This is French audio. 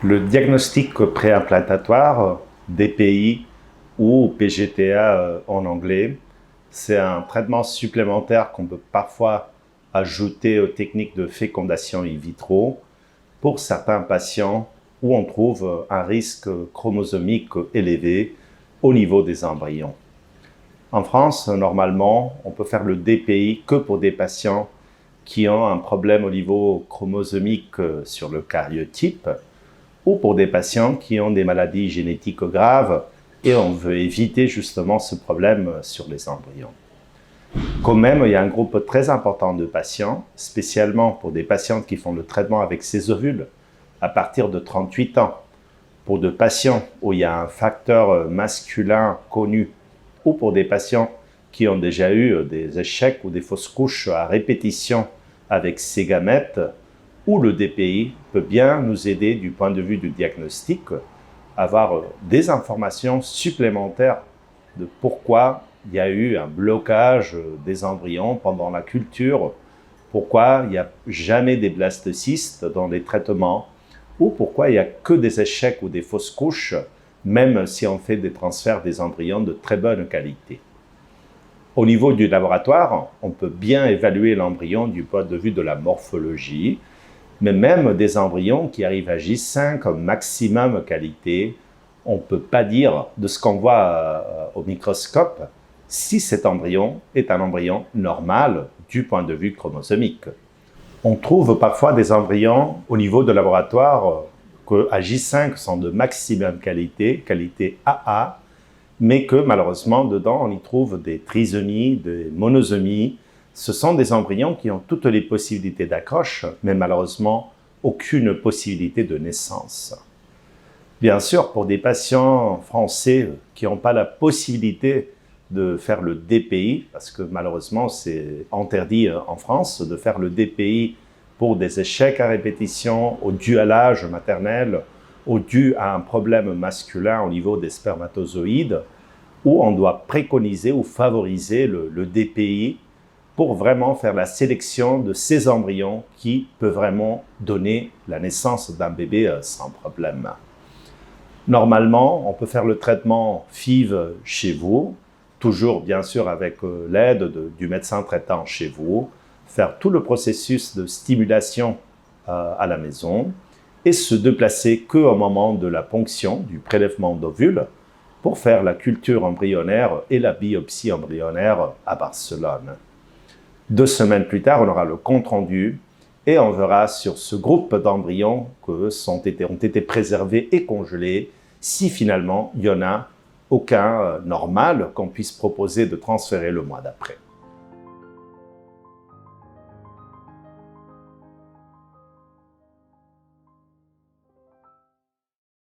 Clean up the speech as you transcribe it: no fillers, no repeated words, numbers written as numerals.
Le diagnostic préimplantatoire, DPI ou PGTA en anglais, c'est un traitement supplémentaire qu'on peut parfois ajouter aux techniques de fécondation in vitro pour certains patients où on trouve un risque chromosomique élevé au niveau des embryons. En France, normalement, on peut faire le DPI que pour des patients qui ont un problème au niveau chromosomique sur le karyotype, ou pour des patients qui ont des maladies génétiques graves et on veut éviter justement ce problème sur les embryons. Quand même, il y a un groupe très important de patients, spécialement pour des patientes qui font le traitement avec ces ovules à partir de 38 ans, pour des patients où il y a un facteur masculin connu, ou pour des patients qui ont déjà eu des échecs ou des fausses couches à répétition avec ces gamètes, où le DPI peut bien nous aider du point de vue du diagnostic, avoir des informations supplémentaires de pourquoi il y a eu un blocage des embryons pendant la culture, pourquoi il n'y a jamais des blastocystes dans les traitements, ou pourquoi il n'y a que des échecs ou des fausses couches, même si on fait des transferts des embryons de très bonne qualité. Au niveau du laboratoire, on peut bien évaluer l'embryon du point de vue de la morphologie, mais même des embryons qui arrivent à J5 maximum qualité, on ne peut pas dire de ce qu'on voit au microscope si cet embryon est un embryon normal du point de vue chromosomique. On trouve parfois des embryons au niveau de laboratoire qui à J5 sont de maximum qualité, qualité AA, mais que malheureusement dedans on y trouve des trisomies, des monosomies. Ce sont des embryons qui ont toutes les possibilités d'accroche, mais malheureusement aucune possibilité de naissance. Bien sûr, pour des patients français qui n'ont pas la possibilité de faire le DPI, parce que malheureusement c'est interdit en France de faire le DPI pour des échecs à répétition, dû à l'âge maternel, dû à un problème masculin au niveau des spermatozoïdes, où on doit préconiser ou favoriser le DPI pour vraiment faire la sélection de ces embryons qui peuvent vraiment donner la naissance d'un bébé sans problème. Normalement, on peut faire le traitement FIV chez vous, toujours bien sûr avec l'aide du médecin traitant chez vous, faire tout le processus de stimulation à la maison et se déplacer qu'au moment de la ponction, du prélèvement d'ovules, pour faire la culture embryonnaire et la biopsie embryonnaire à Barcelone. 2 semaines plus tard, on aura le compte-rendu et on verra sur ce groupe d'embryons que ont été préservés et congelés si finalement il n'y en a aucun normal qu'on puisse proposer de transférer le mois d'après.